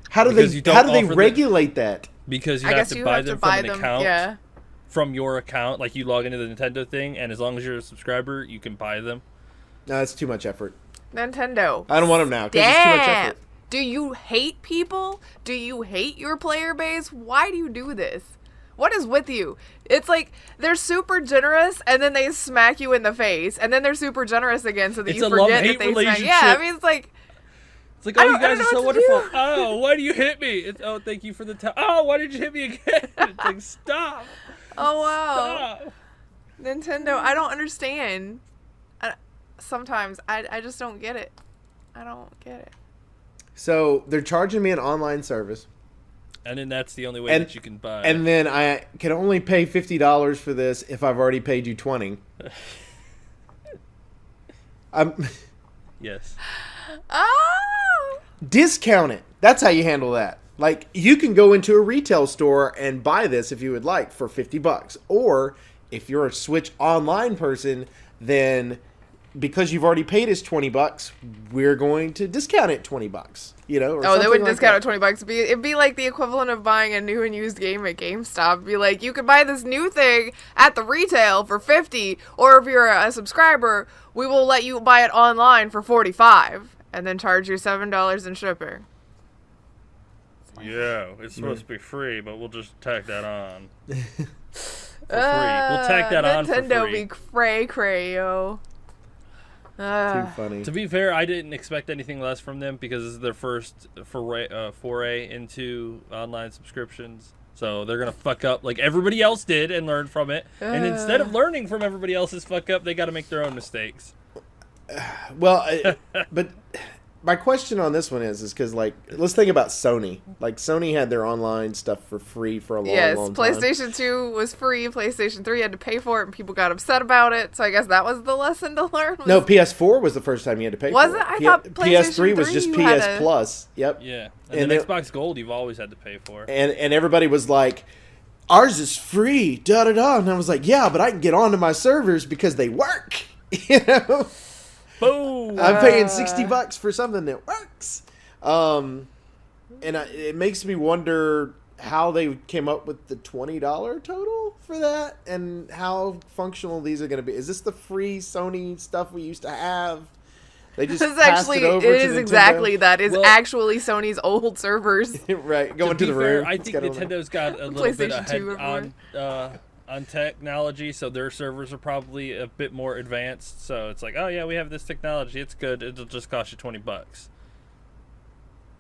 How do Because you don't how do they offer the- regulate that? Because you I have guess to you buy have to them buy from an them. account. Yeah. From your account, like you log into the Nintendo thing, and as long as you're a subscriber, you can buy them. No, that's too much effort. Nintendo. I don't want them now because it's too much Damn. effort. Do you hate people? Do you hate your player base? Why do you do this? What is with you? It's like they're super generous and then they smack you in the face, and then they're super generous again so that It's you a forget love-hate that they smack. relationship. Yeah, I mean it's like It's like, I oh, you don't- I guys don't are know so what to do. wonderful. Oh, why do you hit me? It's, oh, thank you for the time. Oh, why did you hit me again? It's like, stop. oh wow. Stop. Nintendo, I don't understand. Sometimes I just don't get it. I don't get it. So they're charging me an online service. And then that's the only way that you can buy. And then I can only pay $50 for this if I've already paid you $20. Yes. Oh! Discount it. That's how you handle that. Like, you can go into a retail store and buy this if you would like for $50. Or if you're a Switch Online person, then because you've already paid us $20, we're going to discount it $20. You know? Or they wouldn't discount it $20. It'd be like the equivalent of buying a new and used game at GameStop. It'd be like, you could buy this new thing at the retail for $50, or if you're a subscriber, we will let you buy it online for $45, and then charge you $7 in shipping. Yeah, it's supposed to be free, but we'll just tack that on. For free. We'll tack that on for free. Nintendo be cray, yo. Too funny. To be fair, I didn't expect anything less from them because this is their first foray into online subscriptions. So they're going to fuck up like everybody else did and learn from it. And instead of learning from everybody else's fuck up, they got to make their own mistakes. Well, but my question on this one is because, like, let's think about Sony. Like, Sony had their online stuff for free for a long time. PlayStation 2 was free. PlayStation 3 had to pay for it, and people got upset about it. So I guess that was the lesson to learn. No, PS4 was the first time you had to pay for it. Was it? I thought PlayStation 3 was just PS Plus. Yep. Yeah. And then Xbox Gold you've always had to pay for. And everybody was like, ours is free, da-da-da. And I was like, yeah, but I can get onto my servers because they work. You know? Boom! I'm paying $60 for something that works. It makes me wonder how they came up with the $20 total for that and how functional these are going to be. Is this the free Sony stuff we used to have? They just passed it over to Nintendo? Exactly that. Is actually Sony's old servers. Right, going to the room. I think Nintendo's got a little bit ahead on technology, so their servers are probably a bit more advanced. So it's like, oh yeah, we have this technology, it's good, it'll just cost you $20.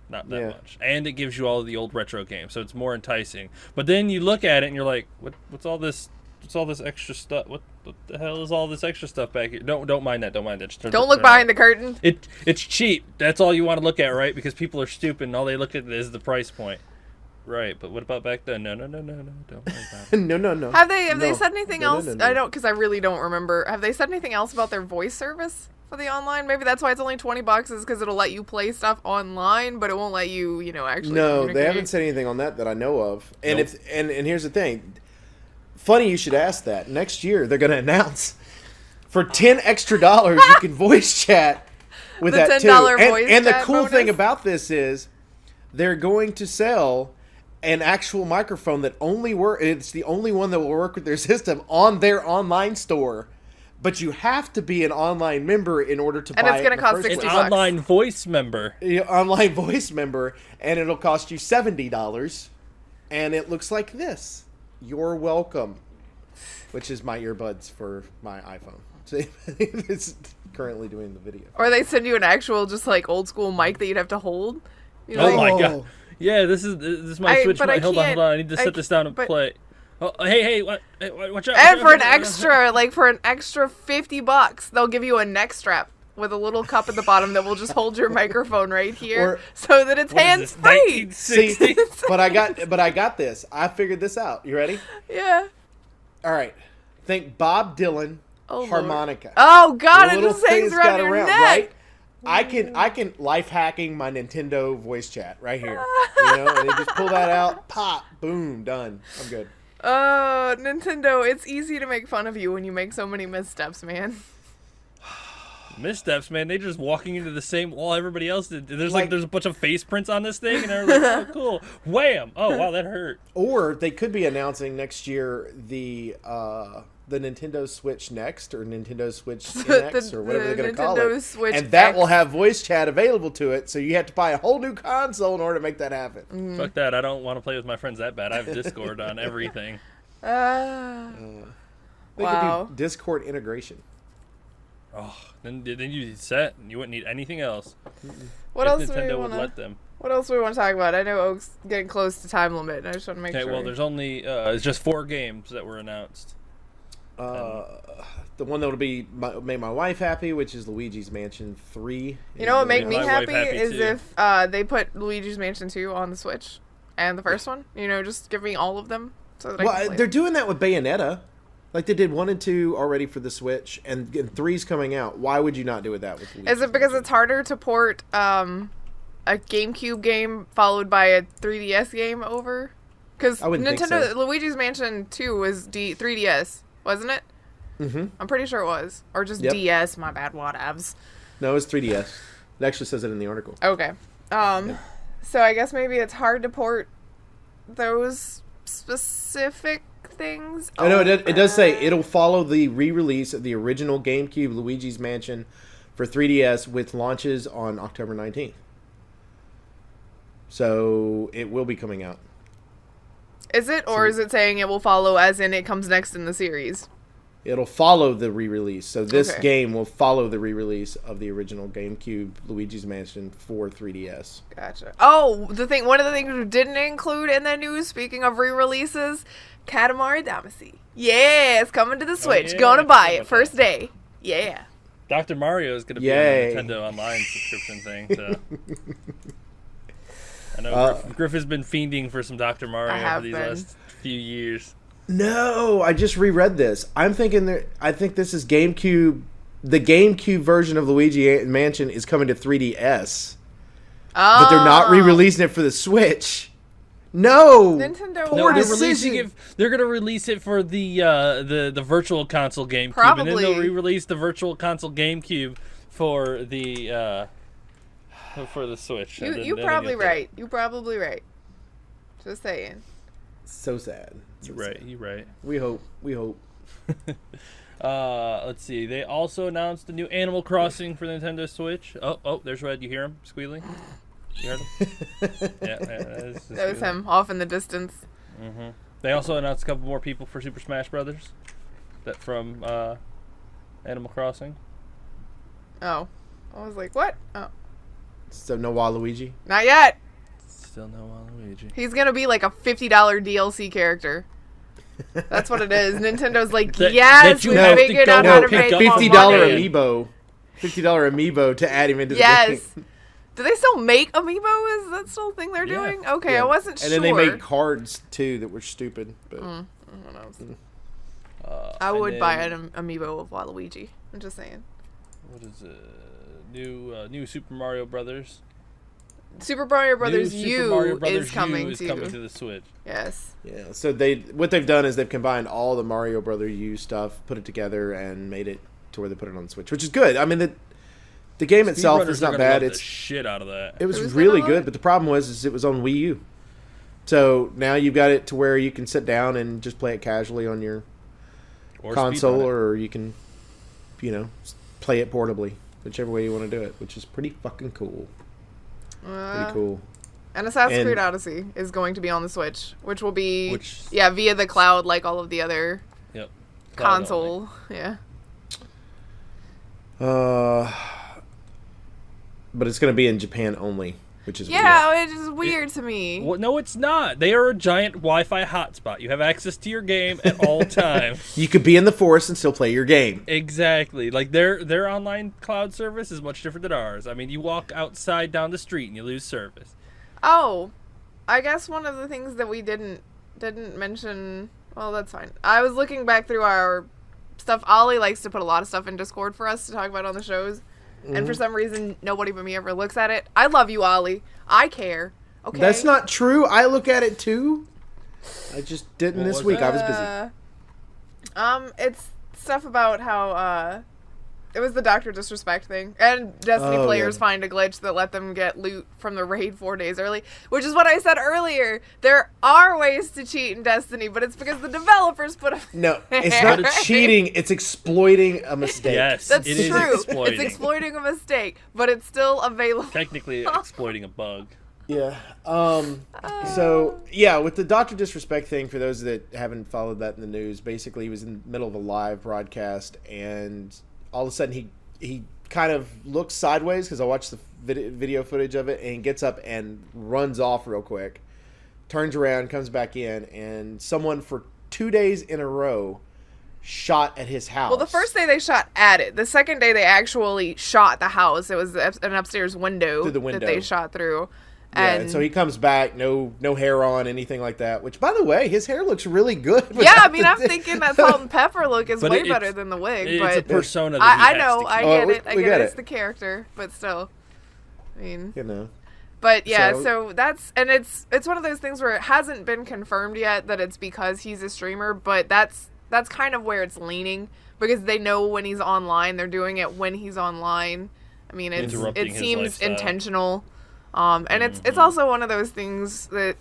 Not that much. And it gives you all of the old retro games, so it's more enticing. But then you look at it and you're like, what's all this extra stuff? What the hell is all this extra stuff back here? Don't mind that. Don't look behind the curtain. It's cheap. That's all you want to look at, right? Because people are stupid and all they look at is the price point. Right, but what about back then? No, don't worry about it. No. Have they said anything else? No. I don't, because I really don't remember. Have they said anything else about their voice service for the online? Maybe that's why it's only $20, is because it'll let you play stuff online, but it won't let you, actually. No, they haven't said anything on that I know of. And nope. And here's the thing. Funny you should ask that. Next year they're going to announce for $10 extra you can voice chat with the that $10 too. Voice and the chat cool bonus? thing about this is they're going to sell an actual microphone that it's the only one that will work with their system on their online store. But you have to be an online member in order to buy it. And it's going to cost $60. An online voice member. Online voice member, and it'll cost you $70. And it looks like this. You're welcome. Which is my earbuds for my iPhone. So it's currently doing the video. Or they send you an actual, just like old school mic that you'd have to hold. My God. Yeah, this is my Switch. Hold on. I need to set this down and play. Oh, hey, watch out. And for an extra $50, they'll give you a neck strap with a little cup at the bottom that will just hold your microphone right here, so that it's hands free. See, but I got this. I figured this out. You ready? Yeah. All right. Think Bob Dylan harmonica. Oh God! It just hangs around your neck. Right? I can life hacking my Nintendo voice chat right here. And you just pull that out, pop, boom, done. I'm good. Nintendo, it's easy to make fun of you when you make so many missteps, man. Missteps, man. They just walking into the same wall everybody else did. There's a bunch of face prints on this thing, and they're like, oh, cool. Wham! Oh, wow, that hurt. Or they could be announcing next year the Nintendo Switch Next or Nintendo Switch NX or whatever they're going to call it. Switch and that X. will have voice chat available to it, so you have to buy a whole new console in order to make that happen. Mm. Fuck that. I don't want to play with my friends that bad. I have Discord on everything. They could do Discord integration. Oh, then you set. You wouldn't need anything else. What else Nintendo would let them. What else do we want to talk about? I know Oak's getting close to time limit, and I just want to make sure. Okay, well, there's only it's just 4 games that were announced. The one that'll make my wife happy, which is Luigi's Mansion 3. You know what made me happy is too. if they put Luigi's Mansion 2 on the Switch and the first one. You know, just give me all of them so that I can play they're them. doing that with Bayonetta. Like they did 1 and 2 already for the Switch, and 3's coming out. Why would you not do that with Luigi's Is it because it's harder to port a GameCube game followed by a 3DS game over? Because Nintendo Luigi's Mansion 2 was 3DS, wasn't it? Mm-hmm. I'm pretty sure it was. Or just DS, my bad, whatevs. No, it's 3DS. It actually says it in the article. Okay. So I guess maybe it's hard to port those specific things. I know it does say it'll follow the re-release of the original GameCube Luigi's Mansion for 3DS with launches on October 19th. So it will be coming out. Is it? Or is it saying it will follow as in it comes next in the series? It'll follow the re-release. So this game will follow the re-release of the original GameCube Luigi's Mansion for 3DS. Gotcha. Oh, one of the things we didn't include in the news, speaking of re-releases, Katamari Damacy. Yeah, it's coming to the Switch. Gonna buy it first day. Yeah. Dr. Mario is gonna be on the Nintendo Online subscription thing. So. I know Grif has been fiending for some Dr. Mario for these last few years. No, I just reread this. I think this is GameCube. The GameCube version of Luigi Mansion is coming to 3DS. Oh. But they're not re-releasing it for the Switch. No. Nintendo. Poor decision. They're going to release it for the Virtual Console GameCube. Probably. And then they'll re-release the Virtual Console GameCube for the Switch. You're probably right. You're probably right. Just saying. So sad. You're right. We hope. Let's see. They also announced a new Animal Crossing for Nintendo Switch. Oh, there's Red. You hear him squealing? You heard him? yeah, that was him off in the distance. Mm-hmm. They also announced a couple more people for Super Smash Brothers. That from Animal Crossing. Oh, I was like, what? Oh, so no Waluigi? Not yet. Still no Waluigi. He's gonna be like a $50 DLC character. That's what it is. Nintendo's like, yes, we figured out how to make $50 amiibo. $50 amiibo to add him into the game. Do they still make amiibo? Is that still a thing they're doing? Okay, I wasn't sure. And then they made cards too that were stupid. But I don't know. I would buy an amiibo of Waluigi. I'm just saying. What is it? New Super Mario Brothers. Super Mario Brothers U is coming to the Switch. Yes. Yeah. So what they've done is they've combined all the Mario Brothers U stuff, put it together, and made it to where they put it on the Switch, which is good. I mean the game itself is not bad. It's shit out of that. It was really good, but the problem was it was on Wii U. So now you've got it to where you can sit down and just play it casually on your console, or you can, play it portably, whichever way you want to do it, which is pretty fucking cool. Pretty cool. And Assassin's Creed Odyssey is going to be on the Switch, which will be via the cloud, like all of the other console. Yeah. But it's going to be in Japan only, which is weird. It is weird to me. Well, no, it's not. They are a giant Wi-Fi hotspot. You have access to your game at all times. You could be in the forest and still play your game. Exactly. Like their online cloud service is much different than ours. I mean, you walk outside down the street and you lose service. Oh, I guess one of the things that we didn't mention. Well, that's fine. I was looking back through our stuff. Ollie likes to put a lot of stuff in Discord for us to talk about on the shows. Mm-hmm. And for some reason, nobody but me ever looks at it. I love you, Ollie. I care. Okay. That's not true. I look at it too. I just didn't this week. I was busy. It's stuff about how it was the Dr. Disrespect thing, and Destiny players find a glitch that let them get loot from the raid 4 days early, which is what I said earlier. There are ways to cheat in Destiny, but it's because the developers put them. No, it's not cheating. It's exploiing a mistake. Yes, that's it true. Is exploiting. It's exploiting a mistake, but it's still available. Technically exploiting a bug. Yeah. So, with the Dr. Disrespect thing, for those that haven't followed that in the news, basically he was in the middle of a live broadcast, and all of a sudden he kind of looks sideways, because I watched the video footage of it, and he gets up and runs off real quick, turns around, comes back in, and someone for 2 days in a row shot at his house. Well, the first day they shot at it. The second day they actually shot the house. It was an upstairs window, that they shot through. And so he comes back, no hair on, anything like that. Which, by the way, his hair looks really good. Yeah, I mean, I'm thinking that salt and pepper look is way better than the wig. It's a persona that I know, I get it. I get it. It's the character, but still, I mean, you know. But yeah, so that's, and it's one of those things where it hasn't been confirmed yet that it's because he's a streamer, but that's kind of where it's leaning, because they know when he's online, they're doing it when he's online. I mean, it seems intentional. And it's also one of those things that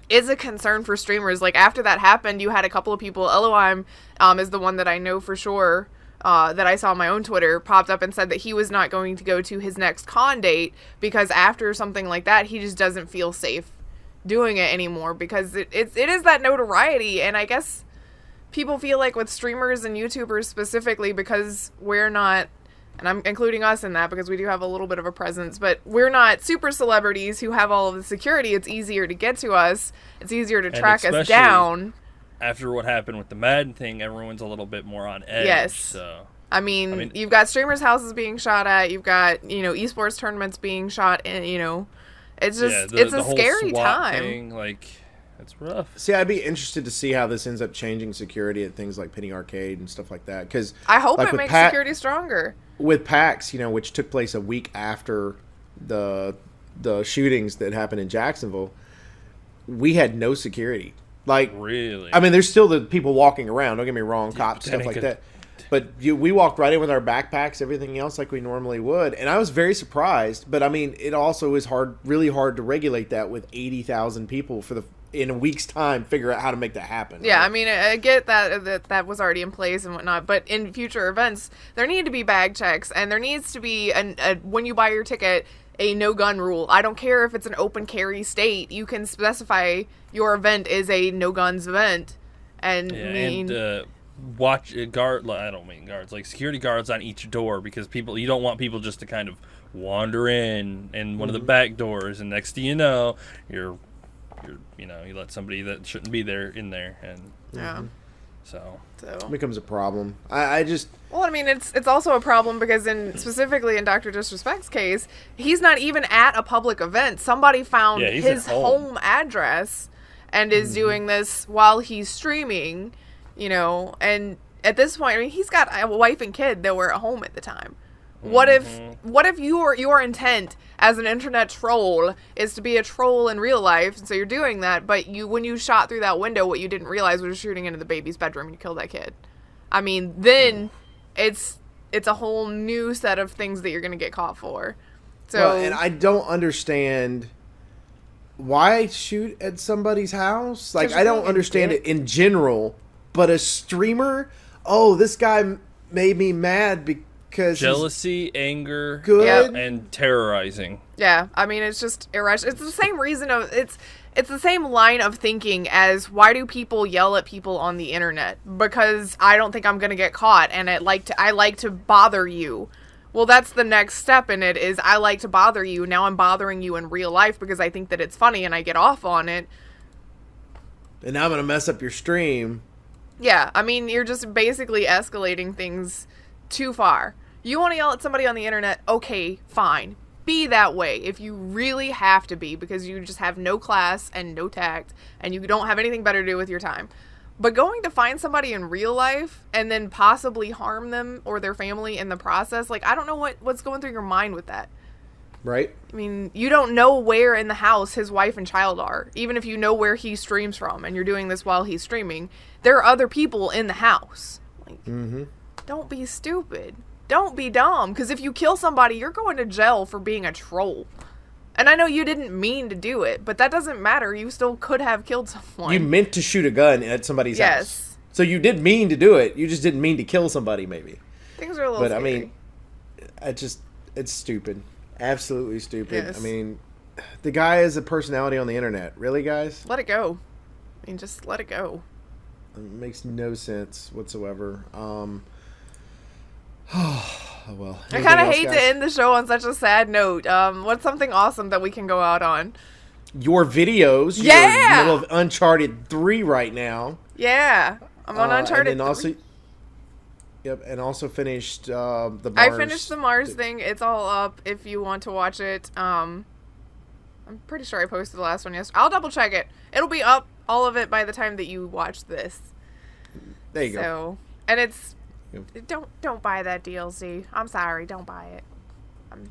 is a concern for streamers. Like, after that happened, you had a couple of people, LOIM is the one that I know for sure, that I saw on my own Twitter, popped up and said that he was not going to go to his next con date because after something like that, he just doesn't feel safe doing it anymore, because it is that notoriety. And I guess people feel like with streamers and YouTubers specifically, because we're not, and I'm including us in that because we do have a little bit of a presence, but we're not super celebrities who have all of the security. It's easier to get to us. It's easier to track us down. After what happened with the Madden thing, everyone's a little bit more on edge. Yes. So. I mean, you've got streamers' houses being shot at. You've got, esports tournaments being shot, and, it's just, it's a scary time. Thing, like, it's rough. See, I'd be interested to see how this ends up changing security at things like Penny Arcade and stuff like that. Because I hope it makes security stronger. With PAX, which took place a week after the shootings that happened in Jacksonville, we had no security. Like, really? I mean, there's still the people walking around. Don't get me wrong, cops, stuff like that. But we walked right in with our backpacks, everything else like we normally would, and I was very surprised. But I mean, it also is really hard to regulate that with 80,000 people in a week's time, figure out how to make that happen. Yeah, right? I mean, I get that was already in place and whatnot, but in future events, there need to be bag checks, and there needs to be, when you buy your ticket, a no-gun rule. I don't care if it's an open carry state. You can specify your event is a no-guns event. And, watch guard. I don't mean guards, like security guards on each door, because you don't want people just to kind of wander in one of the back doors, and next thing you know, you let somebody that shouldn't be there in there, and so it becomes a problem. I just it's also a problem because specifically in Dr. Disrespect's case, he's not even at a public event. Somebody found his home address and is doing this while he's streaming, and at this point, I mean, he's got a wife and kid that were at home at the time. What if your intent as an internet troll is to be a troll in real life, so you're doing that, but when you shot through that window, what you didn't realize was shooting into the baby's bedroom and you killed that kid. I mean, then it's a whole new set of things that you're going to get caught for. So, and I don't understand why shoot at somebody's house. Like, I don't understand it in general, but a streamer, this guy made me mad because jealousy, anger, and terrorizing. Yeah, I mean, it's just irrational. It's the same reason it's the same line of thinking as why do people yell at people on the internet? Because I don't think I'm gonna get caught, and I like to bother you. Well, that's the next step in it, is I like to bother you. Now I'm bothering you in real life because I think that it's funny and I get off on it. And now I'm gonna mess up your stream. Yeah, I mean, you're just basically escalating things too far. You want to yell at somebody on the internet? Okay, fine. Be that way if you really have to be, because you just have no class and no tact and you don't have anything better to do with your time. But going to find somebody in real life and then possibly harm them or their family in the process, like, I don't know what's going through your mind with that. Right. I mean, you don't know where in the house his wife and child are. Even if you know where he streams from and you're doing this while he's streaming, there are other people in the house. Like, don't be stupid. Don't be dumb. Because if you kill somebody, you're going to jail for being a troll. And I know you didn't mean to do it, but that doesn't matter. You still could have killed someone. You meant to shoot a gun at somebody's house. So you did mean to do it. You just didn't mean to kill somebody, maybe. Things are a little scary. I mean, it's stupid. Absolutely stupid. Yes. I mean, the guy is a personality on the internet. Really, guys? Let it go. I mean, just let it go. It makes no sense whatsoever. Well, I kind of hate to end the show on such a sad note. What's something awesome that we can go out on? Your videos. Yeah. You're in the middle of Uncharted 3 right now. Yeah. I'm on Uncharted. And then also, yep, and also finished the Mars. I finished the Mars thing. It's all up if you want to watch it. I'm pretty sure I posted the last one yesterday. I'll double check it. It'll be up, all of it, by the time that you watch this. There you go. And it's don't buy that DLC. I'm sorry, don't buy it.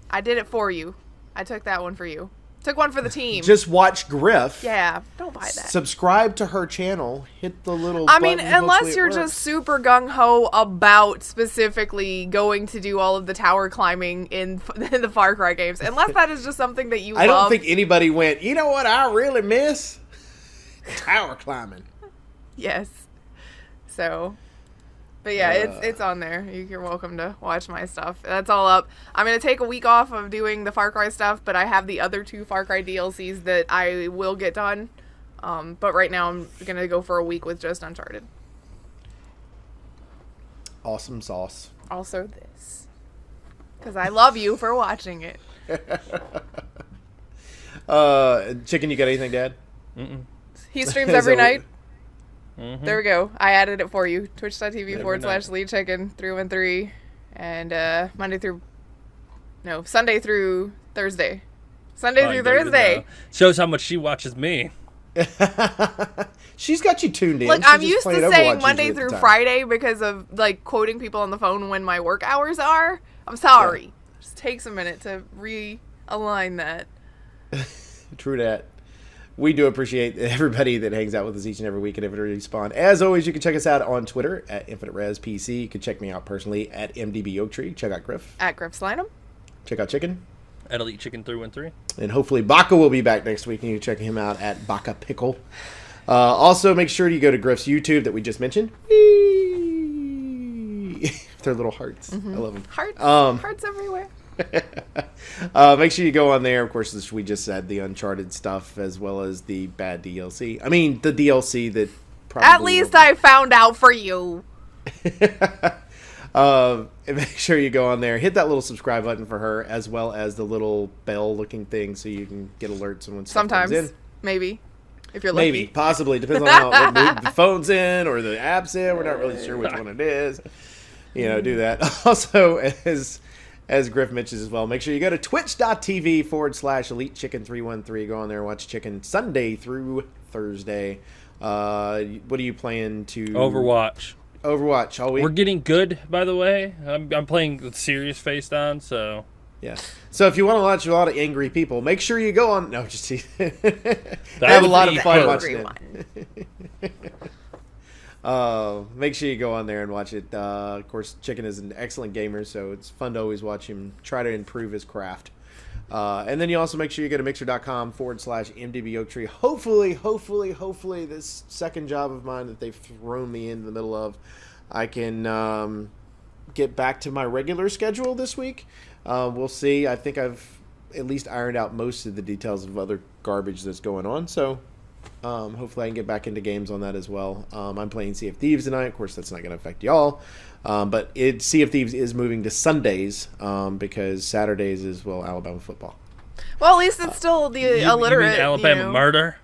I did it for you. I took that one for you. Took one for the team. Just watch Grif. Yeah, don't buy that. Subscribe to her channel. Hit the little I mean, unless you're just super gung-ho about specifically going to do all of the tower climbing in the Far Cry games. Unless that is just something that you love. I don't think anybody went, you know what I really miss? Tower climbing. Yes. So... But yeah, it's on there. You're welcome to watch my stuff. That's all up. I'm going to take a week off of doing the Far Cry stuff, but I have the other 2 Far Cry DLCs that I will get done. But right now I'm going to go for a week with just Uncharted. Awesome sauce. Also this. Because I love you for watching it. Chicken, you got anything, Dad? Mm-mm. He streams every night. Mm-hmm. There we go. I added it for you. Twitch.tv/Lead Chicken 313. And Sunday through Thursday. Sunday through Thursday. Shows how much she watches me. She's got you tuned in. Look, I'm used to saying Monday through Friday because of like quoting people on the phone when my work hours are. I'm sorry. Yeah. Just takes a minute to realign that. True that. We do appreciate everybody that hangs out with us each and every week at Infinite Respawn. As always, you can check us out on Twitter at InfiniteResPC. You can check me out personally at MDBOaktree. Check out Grif. At Grif Slanum. Check out Chicken. At Elite Chicken 313. And hopefully Baka will be back next week, and you can check him out at Baka Pickle. Also, make sure you go to Grif's YouTube that we just mentioned. Their little hearts. Mm-hmm. I love them. Hearts everywhere. Make sure you go on there. Of course, as we just said, the Uncharted stuff as well as the bad DLC. I mean, the DLC that probably... At least I found out for you. Make sure you go on there. Hit that little subscribe button for her as well as the little bell-looking thing so you can get alerts when stuff comes in. Maybe. If you're lucky. Maybe. Possibly. Depends on what mood the phone's in or the app's in. We're not really sure which one it is. Do that. Also, as Grif mentions as well, make sure you go to twitch.tv/EliteChicken313. Go on there and watch Chicken Sunday through Thursday. What are you playing to... Overwatch all week. We're getting good, by the way. I'm playing with serious face on, so... Yeah. So if you want to watch a lot of angry people, make sure you go on... No, just... I have a lot of fun watching it. Make sure you go on there and watch it. Of course, Chicken is an excellent gamer, so it's fun to always watch him try to improve his craft. And then you also make sure you go to mixer.com/MDBOaktree. Hopefully, this second job of mine that they've thrown me in the middle of, I can get back to my regular schedule this week. We'll see. I think I've at least ironed out most of the details of other garbage that's going on, so... hopefully I can get back into games on that as well. I'm playing Sea of Thieves tonight. Of course, that's not going to affect y'all. But Sea of Thieves is moving to Sundays because Saturdays is, Alabama football. Well, at least it's still the illiterate. You mean Alabama murder?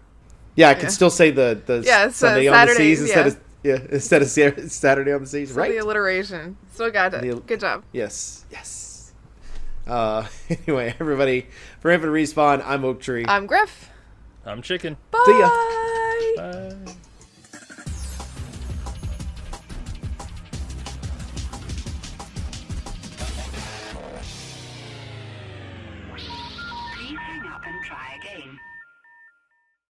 Yeah, I can still say the Sunday on the seas instead of Saturday on the seas. Still right? The alliteration. Still got it. Good job. Yes. Anyway, everybody, for Infinite Respawn, I'm Oaktree. I'm Grif. I'm Chicken. Bye. See ya. Bye.